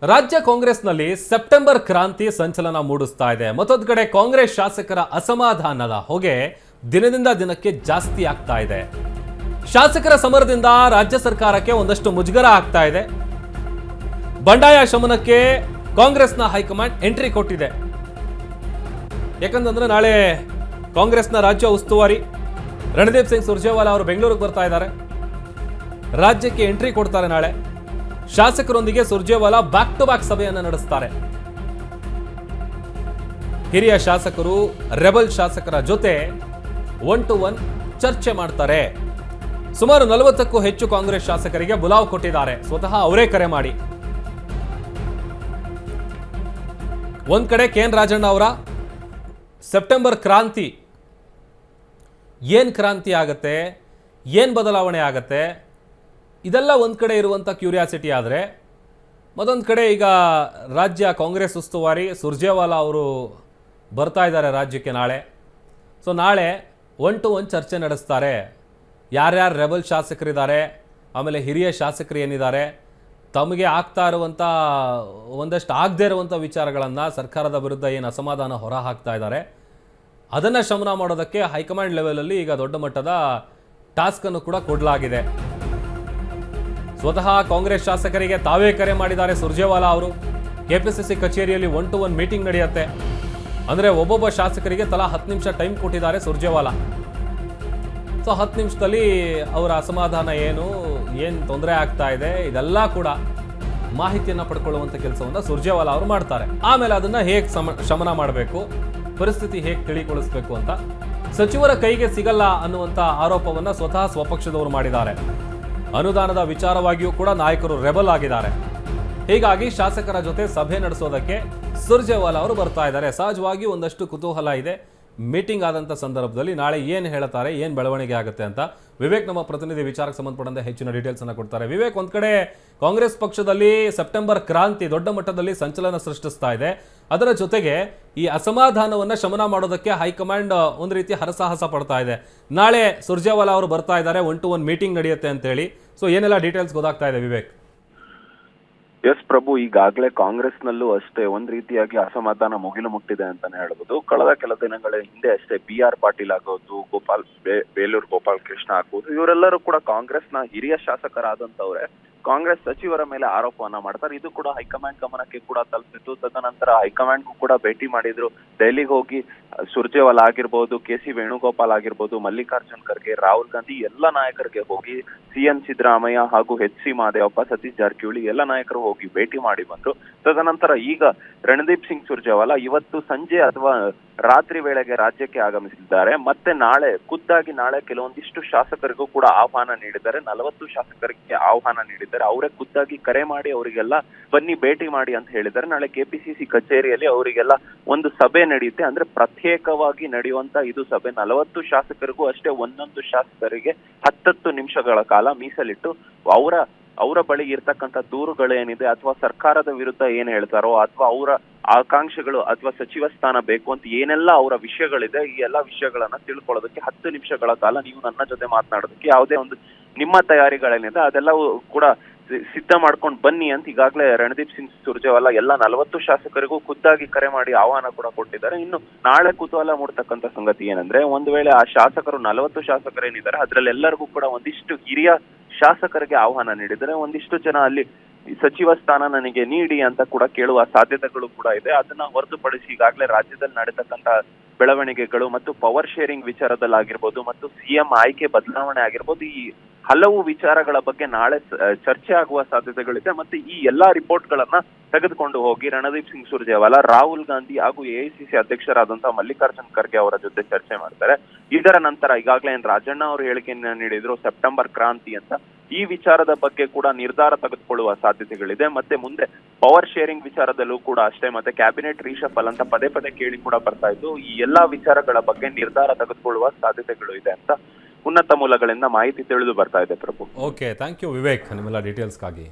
ರಾಜ್ಯ ಕಾಂಗ್ರೆಸ್ನಲ್ಲಿ ಸೆಪ್ಟೆಂಬರ್ ಕ್ರಾಂತಿ ಸಂಚಲನ ಮೂಡಿಸ್ತಾ ಇದೆ. ಮತ್ತೊಂದು ಕಡೆ ಕಾಂಗ್ರೆಸ್ ಶಾಸಕರ ಅಸಮಾಧಾನದ ಹೊಗೆ ದಿನದಿಂದ ದಿನಕ್ಕೆ ಜಾಸ್ತಿ ಆಗ್ತಾ ಇದೆ. ಶಾಸಕರ ಸಮರದಿಂದ ರಾಜ್ಯ ಸರ್ಕಾರಕ್ಕೆ ಒಂದಷ್ಟು ಮುಜುಗರ ಆಗ್ತಾ ಇದೆ. ಬಂಡಾಯ ಶಮನಕ್ಕೆ ಕಾಂಗ್ರೆಸ್ನ ಹೈಕಮಾಂಡ್ ಎಂಟ್ರಿ ಕೊಟ್ಟಿದೆ. ಯಾಕಂತಂದ್ರೆ ನಾಳೆ ಕಾಂಗ್ರೆಸ್ನ ರಾಜ್ಯ ಉಸ್ತುವಾರಿ ರಣದೀಪ್ ಸಿಂಗ್ ಸುರ್ಜೇವಾಲಾ ಅವರು ಬೆಂಗಳೂರಿಗೆ ಬರ್ತಾ ಇದ್ದಾರೆ. ರಾಜ್ಯಕ್ಕೆ ಎಂಟ್ರಿ ಕೊಡ್ತಾರೆ. ನಾಳೆ ಶಾಸಕರೊಂದಿಗೆ ಸುರ್ಜೇವಾಲಾ ಬ್ಯಾಕ್ ಟು ಬ್ಯಾಕ್ ಸಭೆಯನ್ನು ನಡೆಸ್ತಾರೆ. ಹಿರಿಯ ಶಾಸಕರು ರೆಬಲ್ ಶಾಸಕರ ಜೊತೆ 1-to-1 ಚರ್ಚೆ ಮಾಡ್ತಾರೆ. ಸುಮಾರು 40ಕ್ಕೂ ಹೆಚ್ಚು ಕಾಂಗ್ರೆಸ್ ಶಾಸಕರಿಗೆ ಬುಲಾವ್ ಕೊಟ್ಟಿದ್ದಾರೆ. ಸ್ವತಃ ಅವರೇ ಕರೆ ಮಾಡಿ. ಒಂದ್ ಕಡೆ ಕೆ.ಎನ್. ರಾಜಣ್ಣ ಅವರ ಸೆಪ್ಟೆಂಬರ್ ಕ್ರಾಂತಿ, ಏನ್ ಕ್ರಾಂತಿ ಆಗತ್ತೆ, ಏನ್ ಬದಲಾವಣೆ ಆಗತ್ತೆ, ಇದೆಲ್ಲ ಒಂದು ಕಡೆ ಇರುವಂಥ ಕ್ಯೂರಿಯಾಸಿಟಿ. ಆದರೆ ಮತ್ತೊಂದು ಕಡೆ ಈಗ ರಾಜ್ಯ ಕಾಂಗ್ರೆಸ್ ಉಸ್ತುವಾರಿ ಸುರ್ಜೇವಾಲಾ ಅವರು ಬರ್ತಾ ಇದ್ದಾರೆ ರಾಜ್ಯಕ್ಕೆ ನಾಳೆ. ಸೊ ನಾಳೆ 1-to-1 ಚರ್ಚೆ ನಡೆಸ್ತಾರೆ. ಯಾರ್ಯಾರು ರೆಬಲ್ ಶಾಸಕರಿದ್ದಾರೆ, ಆಮೇಲೆ ಹಿರಿಯ ಶಾಸಕರು ಏನಿದ್ದಾರೆ, ತಮಗೆ ಆಗ್ತಾ ಇರುವಂಥ ಒಂದಷ್ಟು ಆಗದೇ ಇರುವಂಥ ವಿಚಾರಗಳನ್ನು, ಸರ್ಕಾರದ ವಿರುದ್ಧ ಏನು ಅಸಮಾಧಾನ ಹೊರ ಹಾಕ್ತಾ ಇದ್ದಾರೆ, ಅದನ್ನು ಶಮನ ಮಾಡೋದಕ್ಕೆ ಹೈಕಮಾಂಡ್ ಲೆವೆಲಲ್ಲಿ ಈಗ ದೊಡ್ಡ ಮಟ್ಟದ ಟಾಸ್ಕನ್ನು ಕೂಡ ಕೊಡಲಾಗಿದೆ. ಸ್ವತಃ ಕಾಂಗ್ರೆಸ್ ಶಾಸಕರಿಗೆ ತಾವೇ ಕರೆ ಮಾಡಿದ್ದಾರೆ ಸುರ್ಜೇವಾಲಾ ಅವರು. ಕೆಪಿಸಿಸಿ ಕಚೇರಿಯಲ್ಲಿ 1-to-1 ಮೀಟಿಂಗ್ ನಡೆಯುತ್ತೆ. ಅಂದರೆ ಒಬ್ಬೊಬ್ಬ ಶಾಸಕರಿಗೆ ತಲಾ 10 ನಿಮಿಷ ಟೈಮ್ ಕೊಟ್ಟಿದ್ದಾರೆ ಸುರ್ಜೇವಾಲಾ. ಸೊ 10 ನಿಮಿಷದಲ್ಲಿ ಅವರ ಅಸಮಾಧಾನ ಏನು ತೊಂದರೆ ಆಗ್ತಾ ಇದೆ, ಇದೆಲ್ಲ ಕೂಡ ಮಾಹಿತಿಯನ್ನು ಪಡ್ಕೊಳ್ಳುವಂಥ ಕೆಲಸವನ್ನು ಸುರ್ಜೇವಾಲಾ ಅವರು ಮಾಡ್ತಾರೆ. ಆಮೇಲೆ ಅದನ್ನು ಹೇಗೆ ಶಮನ ಮಾಡಬೇಕು, ಪರಿಸ್ಥಿತಿ ಹೇಗೆ ತಿಳಿಗೊಳಿಸಬೇಕು ಅಂತ ಸಚಿವರ ಕೈಗೆ ಸಿಗಲ್ಲ ಅನ್ನುವಂಥ ಆರೋಪವನ್ನು ಸ್ವತಃ ಸ್ವಪಕ್ಷದವರು ಮಾಡಿದ್ದಾರೆ. ಅನುದಾನದ ವಿಚಾರವಾಗಿಯೂ ಕೂಡ ನಾಯಕರು ರೆಬಲ್ ಆಗಿದ್ದಾರೆ. ಹೀಗಾಗಿ ಶಾಸಕರ ಜೊತೆ ಸಭೆ ನಡೆಸೋದಕ್ಕೆ ಸುರ್ಜೇವಾಲಾ ಅವರು ಬರ್ತಾ ಇದ್ದಾರೆ. ಸಹಜವಾಗಿ ಒಂದಷ್ಟು ಕುತೂಹಲ ಇದೆ. ಮೀಟಿಂಗ್ ಆದಂಥ ಸಂದರ್ಭದಲ್ಲಿ ನಾಳೆ ಏನು ಹೇಳ್ತಾರೆ, ಏನು ಬೆಳವಣಿಗೆ ಆಗುತ್ತೆ ಅಂತ ವಿವೇಕ್ ನಮ್ಮ ಪ್ರತಿನಿಧಿ ವಿಚಾರಕ್ಕೆ ಸಂಬಂಧಪಟ್ಟಂತೆ ಹೆಚ್ಚಿನ ಡೀಟೇಲ್ಸ್ ಅನ್ನು ಕೊಡ್ತಾರೆ. ವಿವೇಕ್, ಒಂದ್ ಕಡೆ ಕಾಂಗ್ರೆಸ್ ಪಕ್ಷದಲ್ಲಿ ಸೆಪ್ಟೆಂಬರ್ ಕ್ರಾಂತಿ ದೊಡ್ಡ ಮಟ್ಟದಲ್ಲಿ ಸಂಚಲನ ಸೃಷ್ಟಿಸ್ತಾ ಇದೆ. ಅದರ ಜೊತೆಗೆ ಈ ಅಸಮಾಧಾನವನ್ನು ಶಮನ ಮಾಡೋದಕ್ಕೆ ಹೈಕಮಾಂಡ್ ಒಂದು ರೀತಿ ಹರಸಾಹಸ ಪಡ್ತಾ ಇದೆ. ನಾಳೆ ಸುರ್ಜೇವಾಲಾ ಅವರು ಬರ್ತಾ ಇದ್ದಾರೆ, 1-to-1 ಮೀಟಿಂಗ್ ನಡೆಯುತ್ತೆ ಅಂತೇಳಿ. ಸೊ ಏನೆಲ್ಲ ಡೀಟೇಲ್ಸ್ ಗೊತ್ತಾಗ್ತಾ ಇದೆ ವಿವೇಕ್? ಎಸ್ ಪ್ರಭು, ಈಗಾಗಲೇ ಕಾಂಗ್ರೆಸ್ನಲ್ಲೂ ಅಷ್ಟೇ ಒಂದ್ ರೀತಿಯಾಗಿ ಅಸಮಾಧಾನ ಮುಗಿಲು ಮುಟ್ಟಿದೆ ಅಂತಾನೆ ಹೇಳ್ಬೋದು. ಕಳೆದ ಕೆಲ ದಿನಗಳ ಹಿಂದೆ ಅಷ್ಟೇ BR ಪಾಟೀಲ್ ಆಗೋದು, ಬೇಲೂರು ಗೋಪಾಲ್ ಕೃಷ್ಣ ಆಗ್ಬೋದು, ಇವರೆಲ್ಲರೂ ಕೂಡ ಕಾಂಗ್ರೆಸ್ನ ಹಿರಿಯ ಶಾಸಕರಾದಂತವ್ರೆ ಕಾಂಗ್ರೆಸ್ ಸಚಿವರ ಮೇಲೆ ಆರೋಪವನ್ನ ಮಾಡ್ತಾರೆ. ಇದು ಕೂಡ ಹೈಕಮಾಂಡ್ ಗಮನಕ್ಕೆ ಕೂಡ ತಲುಪಿತ್ತು. ತದನಂತರ ಹೈಕಮಾಂಡ್ಗೂ ಕೂಡ ಭೇಟಿ ಮಾಡಿದ್ರು. ದೆಹಲಿಗೆ ಹೋಗಿ ಸುರ್ಜೇವಾಲಾ ಆಗಿರ್ಬೋದು, KC ವೇಣುಗೋಪಾಲ್ ಆಗಿರ್ಬೋದು, ಮಲ್ಲಿಕಾರ್ಜುನ್ ಖರ್ಗೆ, ರಾಹುಲ್ ಗಾಂಧಿ ಎಲ್ಲ ನಾಯಕರಿಗೆ ಹೋಗಿ, CM ಸಿದ್ದರಾಮಯ್ಯ ಹಾಗೂ HC ಮಹದೇವಪ್ಪ, ಸತೀಶ್ ಜಾರಕಿಹೊಳಿ ಎಲ್ಲ ನಾಯಕರು ಹೋಗಿ ಭೇಟಿ ಮಾಡಿ ಬಂದ್ರು. ತದನಂತರ ಈಗ ರಣದೀಪ್ ಸಿಂಗ್ ಸುರ್ಜೇವಾಲಾ ಇವತ್ತು ಸಂಜೆ ಅಥವಾ ರಾತ್ರಿ ವೇಳೆಗೆ ರಾಜ್ಯಕ್ಕೆ ಆಗಮಿಸಿದ್ದಾರೆ. ಮತ್ತೆ ಖುದ್ದಾಗಿ ನಾಳೆ ಕೆಲವೊಂದಿಷ್ಟು ಶಾಸಕರಿಗೂ ಕೂಡ ಆಹ್ವಾನ ನೀಡಿದ್ದಾರೆ. 40 ಶಾಸಕರಿಗೆ ಆಹ್ವಾನ ನೀಡಿದ್ದಾರೆ. ಅವರೇ ಖುದ್ದಾಗಿ ಕರೆ ಮಾಡಿ ಅವರಿಗೆಲ್ಲ ಬನ್ನಿ ಭೇಟಿ ಮಾಡಿ ಅಂತ ಹೇಳಿದ್ದಾರೆ. ನಾಳೆ KPCC ಕಚೇರಿಯಲ್ಲಿ ಅವರಿಗೆಲ್ಲ ಒಂದು ಸಭೆ ನಡೆಯುತ್ತೆ. ಅಂದ್ರೆ ಪ್ರತ್ಯೇಕವಾಗಿ ನಡೆಯುವಂತ ಇದು ಸಭೆ. 40 ಶಾಸಕರಿಗೂ ಅಷ್ಟೇ ಒಂದೊಂದು ಶಾಸಕರಿಗೆ 10 ನಿಮಿಷಗಳ ಕಾಲ ಮೀಸಲಿಟ್ಟು ಅವರ ಬಳಿ ಇರ್ತಕ್ಕಂಥ ದೂರುಗಳೇನಿದೆ ಅಥವಾ ಸರ್ಕಾರದ ವಿರುದ್ಧ ಏನ್ ಹೇಳ್ತಾರೋ ಅಥವಾ ಅವರ ಆಕಾಂಕ್ಷೆಗಳು ಅಥವಾ ಸಚಿವ ಸ್ಥಾನ ಬೇಕು ಅಂತ ಏನೆಲ್ಲ ಅವರ ವಿಷಯಗಳಿದೆ, ಈ ಎಲ್ಲಾ ವಿಷಯಗಳನ್ನ ತಿಳ್ಕೊಳ್ಳೋದಕ್ಕೆ 10 ನಿಮಿಷಗಳ ಕಾಲ ನೀವು ನನ್ನ ಜೊತೆ ಮಾತನಾಡೋದಕ್ಕೆ ಯಾವುದೇ ಒಂದು ನಿಮ್ಮ ತಯಾರಿಗಳೇನಿದೆ ಅದೆಲ್ಲವೂ ಕೂಡ ಸಿದ್ಧ ಮಾಡ್ಕೊಂಡು ಬನ್ನಿ ಅಂತ ಈಗಾಗಲೇ ರಣದೀಪ್ ಸಿಂಗ್ ಸುರ್ಜೇವಾಲಾ ಎಲ್ಲ 40 ಶಾಸಕರಿಗೂ ಖುದ್ದಾಗಿ ಕರೆ ಮಾಡಿ ಆಹ್ವಾನ ಕೂಡ ಕೊಟ್ಟಿದ್ದಾರೆ. ಇನ್ನು ನಾಳೆ ಕುತೂಹಲ ಮೂಡ್ತಕ್ಕಂಥ ಸಂಗತಿ ಏನಂದ್ರೆ, ಒಂದು ವೇಳೆ ಆ ಶಾಸಕರು 40 ಶಾಸಕರೇನಿದ್ದಾರೆ ಅದ್ರಲ್ಲೆಲ್ಲರಿಗೂ ಕೂಡ ಒಂದಿಷ್ಟು ಹಿರಿಯ ಶಾಸಕರಿಗೆ ಆಹ್ವಾನ ನೀಡಿದರೆ ಒಂದಿಷ್ಟು ಜನ ಅಲ್ಲಿ ಸಚಿವ ಸ್ಥಾನ ನನಗೆ ನೀಡಿ ಅಂತ ಕೂಡ ಕೇಳುವ ಸಾಧ್ಯತೆಗಳು ಕೂಡ ಇದೆ. ಅದನ್ನ ಹೊರತುಪಡಿಸಿ ಈಗಾಗಲೇ ರಾಜ್ಯದಲ್ಲಿ ನಡೆತಕ್ಕಂತ ಬೆಳವಣಿಗೆಗಳು ಮತ್ತು ಪವರ್ ಶೇರಿಂಗ್ ವಿಚಾರದಲ್ಲಾಗಿರ್ಬೋದು ಮತ್ತು CM ಆಯ್ಕೆ ಬದಲಾವಣೆ ಆಗಿರ್ಬೋದು, ಈ ಹಲವು ವಿಚಾರಗಳ ಬಗ್ಗೆ ನಾಳೆ ಚರ್ಚೆ ಆಗುವ ಸಾಧ್ಯತೆಗಳಿದೆ. ಮತ್ತೆ ಈ ಎಲ್ಲಾ ರಿಪೋರ್ಟ್ ಗಳನ್ನ ತೆಗೆದುಕೊಂಡು ಹೋಗಿ ರಣದೀಪ್ ಸಿಂಗ್ ಸುರ್ಜೇವಾಲಾ, ರಾಹುಲ್ ಗಾಂಧಿ ಹಾಗೂ AICC ಅಧ್ಯಕ್ಷರಾದಂತಹ ಮಲ್ಲಿಕಾರ್ಜುನ್ ಖರ್ಗೆ ಅವರ ಜೊತೆ ಚರ್ಚೆ ಮಾಡ್ತಾರೆ. ಇದರ ನಂತರ ಈಗಾಗಲೇ ರಾಜಣ್ಣ ಅವರು ಹೇಳಿಕೆಯನ್ನ ನೀಡಿದ್ರು ಸೆಪ್ಟೆಂಬರ್ ಕ್ರಾಂತಿ ಅಂತ. ಈ ವಿಚಾರದ ಬಗ್ಗೆ ಕೂಡ ನಿರ್ಧಾರ ತೆಗೆದುಕೊಳ್ಳುವ ಸಾಧ್ಯತೆಗಳಿದೆ. ಮತ್ತೆ ಮುಂದೆ ಪವರ್ ಶೇರಿಂಗ್ ವಿಚಾರದಲ್ಲೂ ಕೂಡ ಅಷ್ಟೇ, ಮತ್ತೆ ಕ್ಯಾಬಿನೆಟ್ ರೀಶಫಲ್ ಅಂತ ಪದೇ ಪದೇ ಕೇಳಿ ಕೂಡ ಬರ್ತಾ ಇದ್ದು, ಈ ಎಲ್ಲಾ ವಿಚಾರಗಳ ಬಗ್ಗೆ ನಿರ್ಧಾರ ತೆಗೆದುಕೊಳ್ಳುವ ಸಾಧ್ಯತೆಗಳು ಇದೆ ಅಂತ ಉನ್ನತ ಮೂಲಗಳಿಂದ ಮಾಹಿತಿ ತಿಳಿದು ಬರ್ತಾ ಇದೆ ಪ್ರಭು. ಓಕೆ, ಥ್ಯಾಂಕ್ ಯು ವಿವೇಕ್ ನಿಮ್ಮೆಲ್ಲ ಡೀಟೇಲ್ಸ್ಗಾಗಿ.